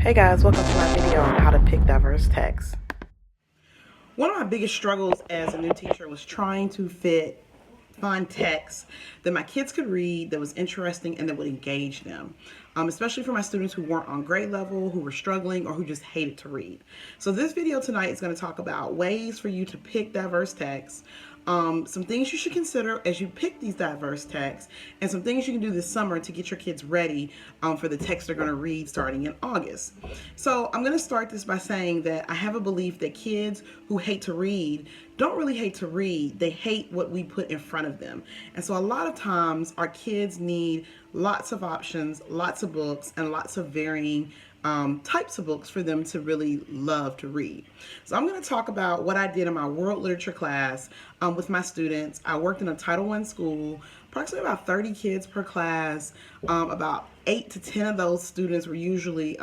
Hey guys, welcome to my video on how to pick diverse text. One of my biggest struggles as a new teacher was trying to find text that my kids could read, that was interesting, and that would engage them. Especially for my students who weren't on grade level, who were struggling, or who just hated to read. So this video tonight is going to talk about ways for you to pick diverse text, some things you should consider as you pick these diverse texts, and some things you can do this summer to get your kids ready for the text they're going to read starting in August. So I'm going to start this by saying that I have a belief that kids who hate to read don't really hate to read. They hate what we put in front of them. And so a lot of times our kids need lots of options, lots of books, and lots of varying types of books for them to really love to read. So I'm going to talk about what I did in my world literature class with my students. I worked in a Title I school, approximately about 30 kids per class. About 8 to 10 of those students were usually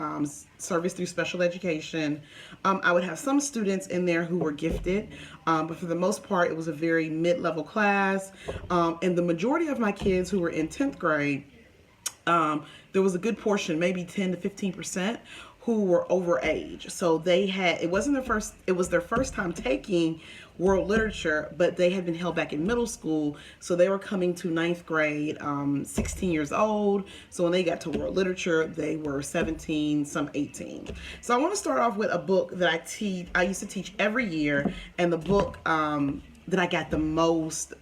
serviced through special education. I would have some students in there who were gifted, but for the most part, it was a very mid-level class. And the majority of my kids who were in 10th grade, there was a good portion, maybe 10 to 15%, who were over age. So they had, it was their first time taking world literature, but they had been held back in middle school. So they were coming to 9th grade, 16 years old. So when they got to world literature, they were 17, some 18. So I want to start off with a book that I used to teach every year. And the book that I got the most,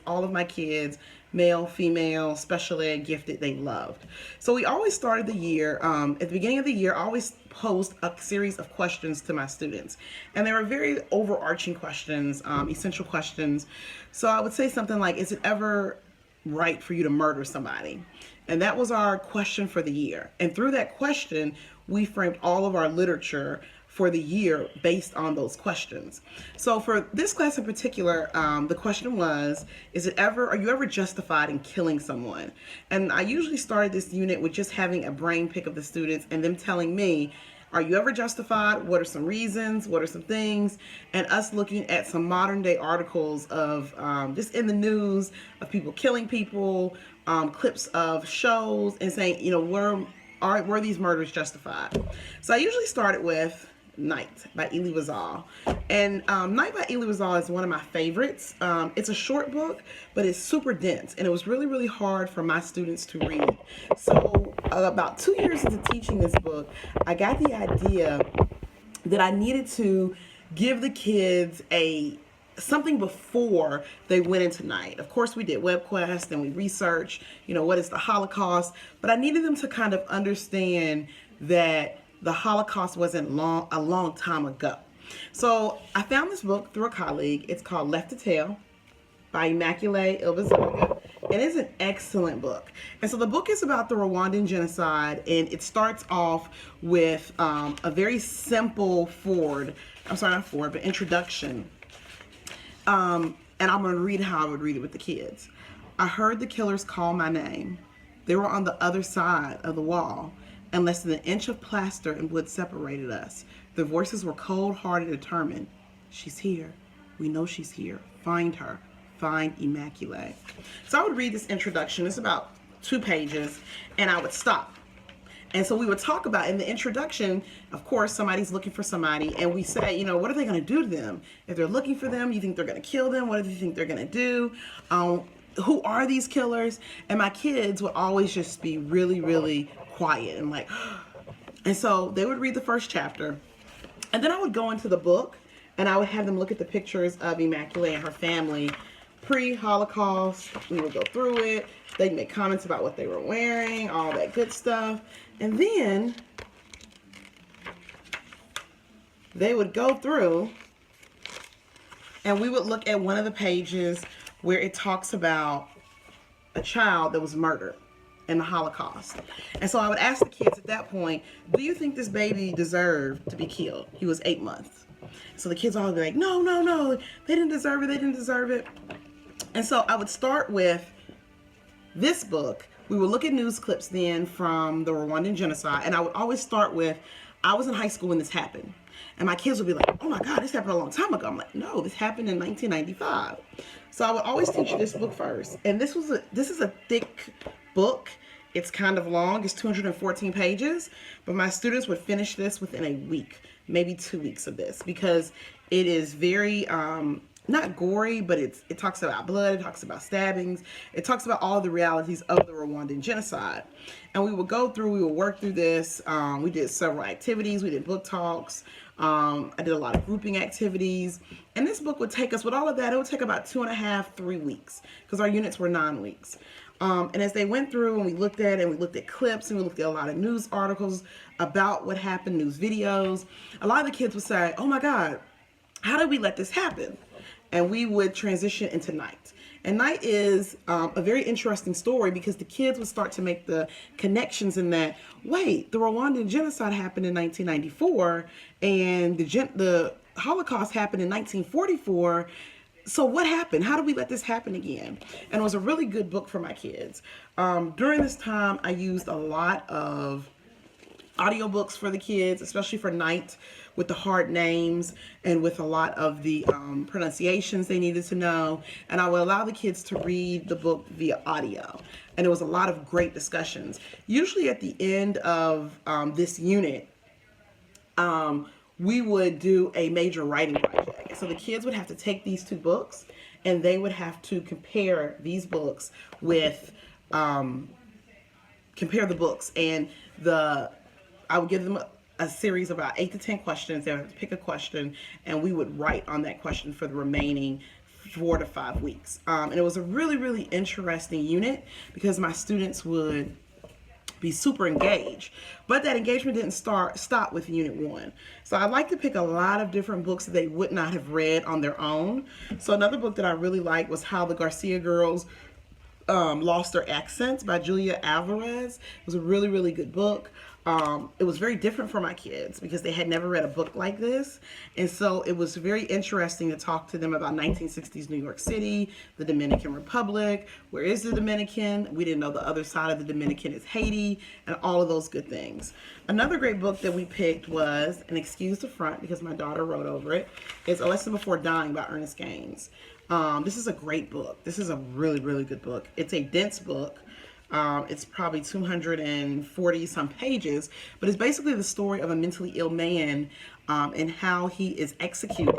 all of my kids, male, female, special ed, gifted, they loved. So we always started the year, at the beginning of the year, I always posed a series of questions to my students. And they were very overarching questions, essential questions. So I would say something like, is it ever right for you to murder somebody? And that was our question for the year. And through that question, we framed all of our literature for the year based on those questions. So for this class in particular, the question was, are you ever justified in killing someone? And I usually started this unit with just having a brain pick of the students and them telling me, are you ever justified? What are some reasons? What are some things? And us looking at some modern day articles of just in the news of people killing people, clips of shows, and saying, were these murders justified? So I usually started with Night by Elie Wiesel. And Night by Elie Wiesel is one of my favorites. It's a short book, but it's super dense, and it was really, really hard for my students to read. So about 2 years into teaching this book, I got the idea that I needed to give the kids something before they went into Night. Of course, we did WebQuest and we researched, what is the Holocaust, but I needed them to kind of understand that the Holocaust wasn't a long time ago. So I found this book through a colleague. It's called Left to Tell by Immaculée Ilbazoga, and it's an excellent book. And so the book is about the Rwandan genocide, and it starts off with a very simple introduction. And I'm going to read how I would read it with the kids. I heard the killers call my name. They were on the other side of the wall, and less than an inch of plaster and wood separated us. Their voices were cold-hearted and determined. She's here. We know she's here. Find her. Find Immaculée. So I would read this introduction. It's about 2 pages, and I would stop. And so we would talk about, in the introduction, of course, somebody's looking for somebody, and we say, what are they going to do to them? If they're looking for them, you think they're going to kill them? What do you think they're going to do? Who are these killers? And my kids would always just be really, really quiet and like, and so they would read the first chapter, and then I would go into the book and I would have them look at the pictures of Immaculée and her family pre-Holocaust. We would go through it. They'd make comments about what they were wearing, all that good stuff, and then they would go through and we would look at one of the pages where it talks about a child that was murdered in the Holocaust. And so I would ask the kids at that point, do you think this baby deserved to be killed? He was 8 months. So the kids all would be like, no, they didn't deserve it, they didn't deserve it. And so I would start with this book. We would look at news clips then from the Rwandan genocide, and I would always start with, I was in high school when this happened. And my kids would be like, oh my God, this happened a long time ago. I'm like, no, this happened in 1995. So I would always teach this book first. And this is a thick book. It's kind of long. It's 214 pages, but my students would finish this within a week, maybe 2 weeks of this, because it is very not gory, but it talks about blood, it talks about stabbings, it talks about all the realities of the Rwandan genocide. And we would work through this. We did several activities. We did book talks. I did a lot of grouping activities. And this book would take us, with all of that, it would take about 2.5, 3 weeks, because our units were 9 weeks. And as they went through and we looked at clips, and we looked at a lot of news articles about what happened, news videos, a lot of the kids would say, oh my God, how did we let this happen? And we would transition into Night. And Night is a very interesting story, because the kids would start to make the connections in that, wait, the Rwandan genocide happened in 1994, and the Holocaust happened in 1944. So what happened? How did we let this happen again? And it was a really good book for my kids. During this time, I used a lot of audiobooks for the kids, especially for Night, with the hard names and with a lot of the pronunciations they needed to know. And I would allow the kids to read the book via audio. And there was a lot of great discussions. Usually at the end of this unit, we would do a major writing project. So the kids would have to take these 2 books, and they would have to compare these books with, compare the books. And I would give them a series of about 8 to 10 questions. They would have to pick a question, and we would write on that question for the remaining 4 to 5 weeks. And it was a really, really interesting unit, because my students would be super engaged, but that engagement didn't stop with unit 1. So I like to pick a lot of different books that they would not have read on their own. So another book that I really liked was How the Garcia Girls Lost Their Accents by Julia Alvarez. It was a really, really good book. It was very different for my kids, because they had never read a book like this. And so it was very interesting to talk to them about 1960s New York City, the Dominican Republic. Where is the Dominican? We didn't know the other side of the Dominican is Haiti, and all of those good things. Another great book that we picked was, and excuse the front because my daughter wrote over it, is A Lesson Before Dying by Ernest Gaines. This is a great book. This is a really, really good book. It's a dense book. It's probably 240 some pages, but it's basically the story of a mentally ill man and how he is executed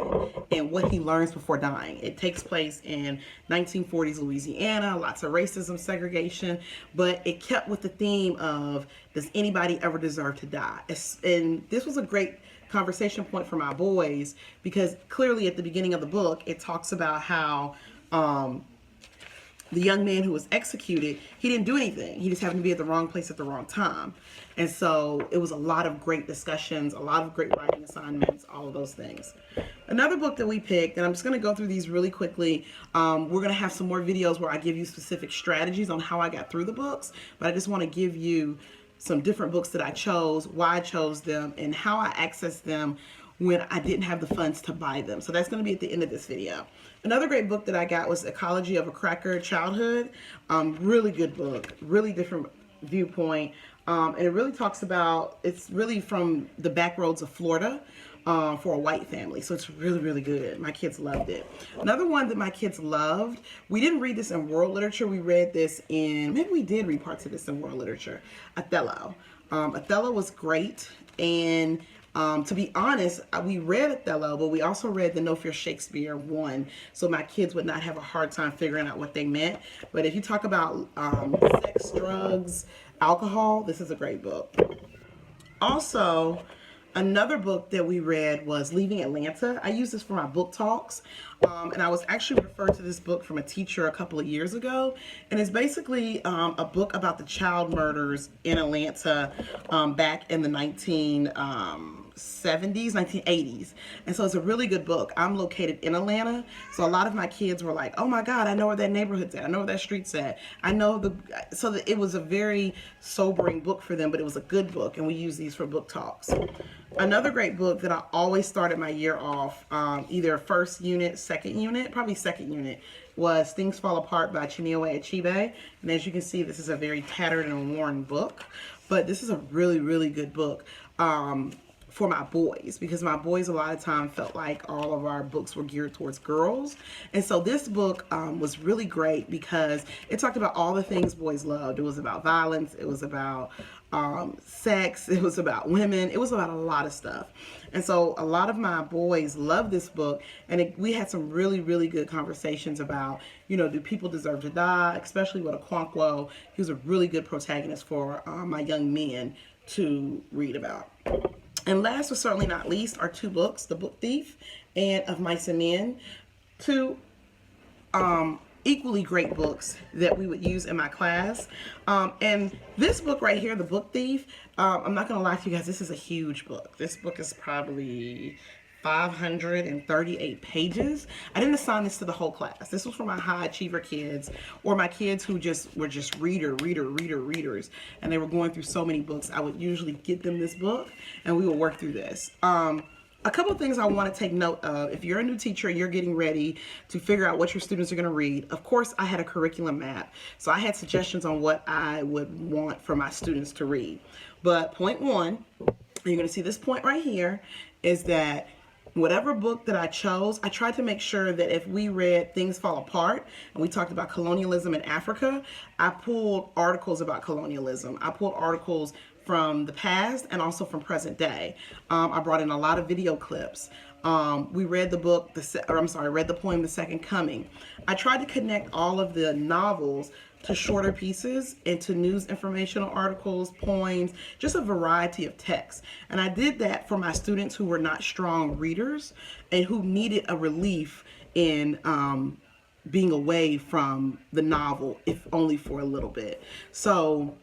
and what he learns before dying. It takes place in 1940s Louisiana, lots of racism, segregation, but it kept with the theme of, does anybody ever deserve to die? And this was a great conversation point for my boys, because clearly at the beginning of the book, it talks about how the young man who was executed, he didn't do anything. He just happened to be at the wrong place at the wrong time. And so it was a lot of great discussions, a lot of great writing assignments, all of those things. Another book that we picked, and I'm just going to go through these really quickly. We're going to have some more videos where I give you specific strategies on how I got through the books, but I just want to give you some different books that I chose, why I chose them, and how I accessed them when I didn't have the funds to buy them. So that's going to be at the end of this video. Another great book that I got was Ecology of a Cracker Childhood. Really good book, really different viewpoint. And it really talks about, it's really from the back roads of Florida for a white family. So it's really, really good. My kids loved it. Another one that my kids loved, we didn't read this in world literature. We read this in, maybe we did read parts of this in world literature, Othello. Othello was great. And to be honest, we read Othello, but we also read the No Fear Shakespeare one, so my kids would not have a hard time figuring out what they meant. But if you talk about sex, drugs, alcohol, this is a great book. Also, another book that we read was Leaving Atlanta. I use this for my book talks, and I was actually referred to this book from a teacher a couple of years ago, and it's basically a book about the child murders in Atlanta back in the 1970s, 1980s. And so it's a really good book. I'm located in Atlanta, so a lot of my kids were like, oh my God, I know where that neighborhood's at. I know where that street's at. I know so that it was a very sobering book for them, but it was a good book, and we use these for book talks. Another great book that I always started my year off, either first unit, second unit, probably second unit, was Things Fall Apart by Chinua Achebe. And as you can see, this is a very tattered and worn book, but this is a really, really good book. for my boys, because my boys a lot of time felt like all of our books were geared towards girls. And so this book was really great because it talked about all the things boys loved. It was about violence, it was about sex, it was about women, it was about a lot of stuff. And so a lot of my boys loved this book, and we had some really, really good conversations about, you know, do people deserve to die, especially with Okonkwo. He was a really good protagonist for my young men to read about. And last but certainly not least are two books, The Book Thief and Of Mice and Men, two equally great books that we would use in my class. And this book right here, The Book Thief, I'm not going to lie to you guys, this is a huge book. This book is probably 538 pages. I didn't assign this to the whole class. This was for my high achiever kids, or my kids who were just readers, and they were going through so many books. I would usually get them this book, and we would work through this. A couple of things I want to take note of. If you're a new teacher, you're getting ready to figure out what your students are going to read. Of course, I had a curriculum map, so I had suggestions on what I would want for my students to read. But point one, you're going to see this point right here, is that whatever book that I chose, I tried to make sure that if we read Things Fall Apart, and we talked about colonialism in Africa, I pulled articles about colonialism. I pulled articles from the past and also from present day. I brought in a lot of video clips. We read the book, read the poem, The Second Coming. I tried to connect all of the novels to shorter pieces, into news informational articles, poems, just a variety of texts. And I did that for my students who were not strong readers and who needed a relief in being away from the novel, if only for a little bit. So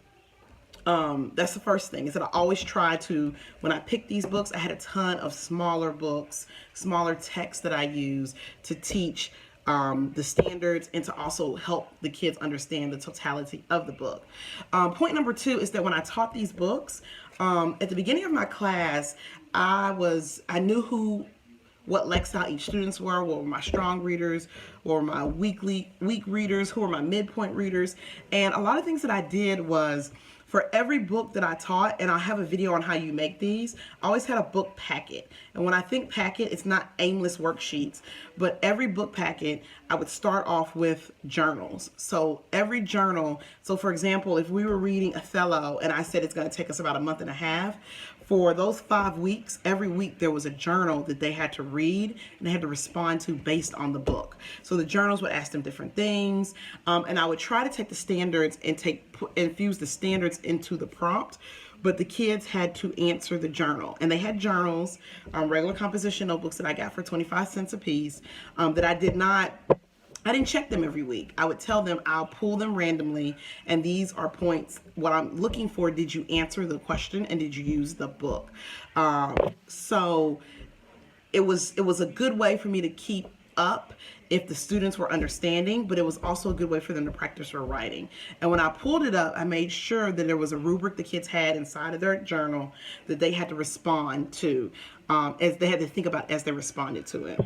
that's the first thing, is that I always try to, when I picked these books, I had a ton of smaller books, smaller texts that I use to teach the standards and to also help the kids understand the totality of the book. Point number two is that when I taught these books, at the beginning of my class, I knew what lexile each students were, what were my strong readers, what were my weak readers, who were my midpoint readers. And a lot of things that I did was, for every book that I taught, and I'll have a video on how you make these, I always had a book packet. And when I think packet, it's not aimless worksheets, but every book packet, I would start off with journals. So every journal, so for example, if we were reading Othello, and I said it's gonna take us about a month and a half, for those 5 weeks, every week there was a journal that they had to read and they had to respond to based on the book. So the journals would ask them different things, and I would try to take the standards and infuse the standards into the prompt, but the kids had to answer the journal. And they had journals, regular composition notebooks that I got for 25 cents a piece, that I didn't check them every week. I would tell them I'll pull them randomly, and these are points. What I'm looking for, did you answer the question and did you use the book? So it was a good way for me to keep up if the students were understanding, but it was also a good way for them to practice their writing. And when I pulled it up, I made sure that there was a rubric the kids had inside of their journal that they had to respond to, as they had to think about as they responded to it.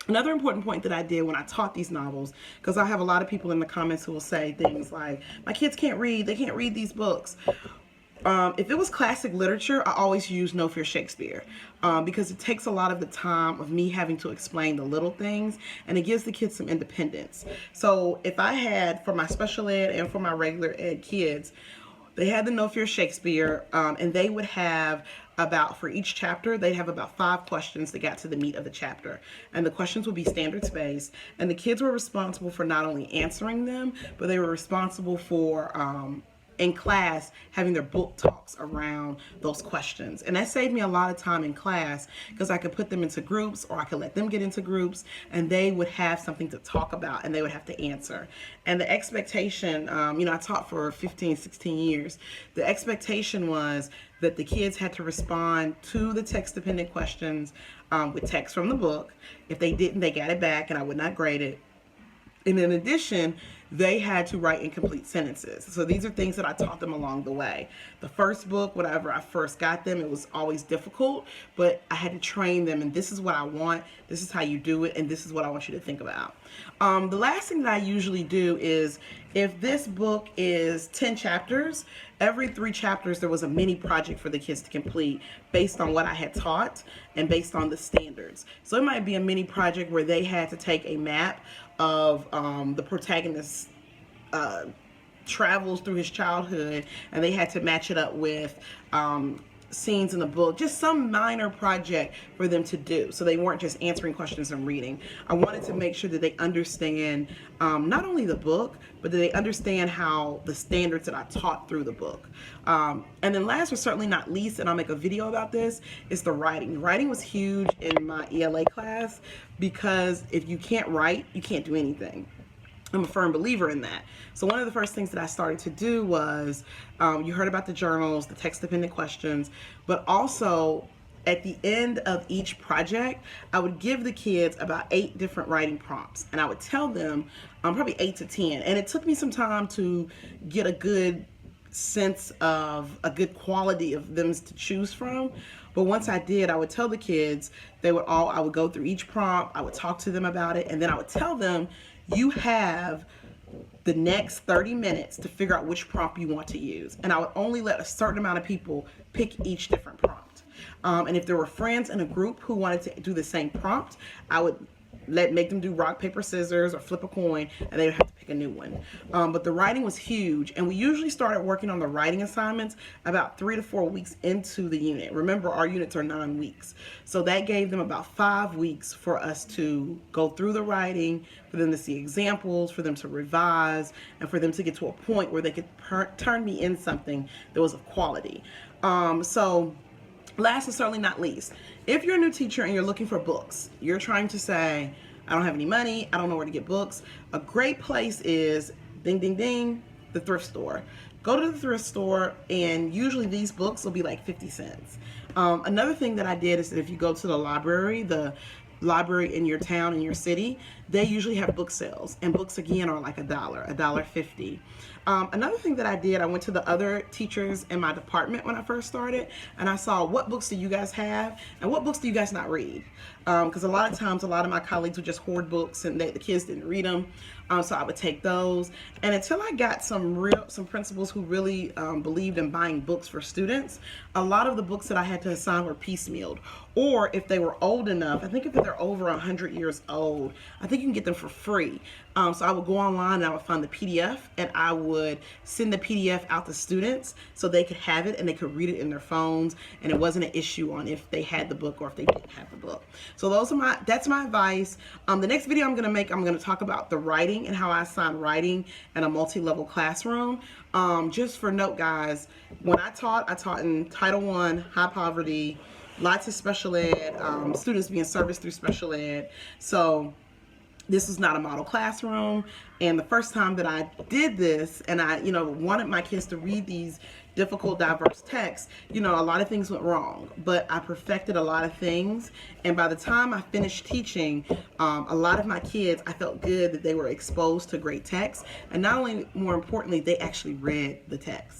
Another important point that I did when I taught these novels, because I have a lot of people in the comments who will say things like, my kids can't read, they can't read these books. If it was classic literature, I always use No Fear Shakespeare, because it takes a lot of the time of me having to explain the little things, and it gives the kids some independence. So if I had, for my special ed and for my regular ed kids, they had the No Fear Shakespeare, and they would have for each chapter, they'd have about 5 questions that got to the meat of the chapter. And the questions would be standards based, and the kids were responsible for not only answering them, but they were responsible for, in class, having their book talks around those questions. And that saved me a lot of time in class, because I could put them into groups, or I could let them get into groups, and they would have something to talk about and they would have to answer. And the expectation, I taught for 15, 16 years. The expectation was that the kids had to respond to the text-dependent questions with text from the book. If they didn't, they got it back and I would not grade it. And in addition, they had to write incomplete sentences. So these are things that I taught them along the way. The first book, whenever I first got them, it was always difficult, but I had to train them, and this is what I want, this is how you do it, and this is what I want you to think about. The last thing that I usually do is, if this book is 10 chapters, every 3 chapters there was a mini project for the kids to complete based on what I had taught and based on the standards. So it might be a mini project where they had to take a map of the protagonist's travels through his childhood, and they had to match it up with scenes in the book, just some minor project for them to do, so they weren't just answering questions and reading. I wanted to make sure that they understand not only the book, but that they understand how the standards that I taught through the book. And then last but certainly not least, and I'll make a video about this, is the writing. Writing was huge in my ELA class, because if you can't write, you can't do anything. I'm a firm believer in that. So one of the first things that I started to do was, you heard about the journals, the text-dependent questions, but also at the end of each project, I would give the kids about 8 different writing prompts, and I would tell them probably 8 to 10. And it took me some time to get a good sense of a good quality of them to choose from. But once I did, I would tell the kids, I would go through each prompt, I would talk to them about it, and then I would tell them, you have the next 30 minutes to figure out which prompt you want to use. And I would only let a certain amount of people pick each different prompt. And if there were friends in a group who wanted to do the same prompt, I would make them do rock, paper, scissors, or flip a coin, and they would have to pick a new one. But the writing was huge, and we usually started working on the writing assignments about 3 to 4 weeks into the unit. Remember, our units are 9 weeks. So that gave them about 5 weeks for us to go through the writing, for them to see examples, for them to revise, and for them to get to a point where they could turn me in something that was of quality. So last and certainly not least, if you're a new teacher and you're looking for books, you're trying to say, I don't have any money, I don't know where to get books, a great place is, ding, ding, ding, the thrift store. Go to the thrift store, and usually these books will be like 50 cents. Another thing that I did is that if you go to the library in your town, in your city, they usually have book sales, and books again are like $1.50. Another thing that I did, I went to the other teachers in my department when I first started, and I saw, what books do you guys have, and what books do you guys not read? Because a lot of times, a lot of my colleagues would just hoard books, and the kids didn't read them. So I would take those, and until I got some principals who really believed in buying books for students, a lot of the books that I had to assign were piecemealed. Or if they were old enough, I think if they're over 100 years old, I think you can get them for free. So I would go online and I would find the PDF, and I would send the PDF out to students so they could have it and they could read it in their phones, and it wasn't an issue on if they had the book or if they didn't have the book. So that's my advice. The next video I'm going to talk about the writing and how I assign writing in a multi-level classroom. Just for note, guys, when I taught in Title I, high poverty, lots of special ed, students being serviced through special ed. So this is not a model classroom, and the first time that I did this, and I wanted my kids to read these difficult, diverse texts, a lot of things went wrong, but I perfected a lot of things, and by the time I finished teaching, a lot of my kids, I felt good that they were exposed to great texts, and not only, more importantly, they actually read the text.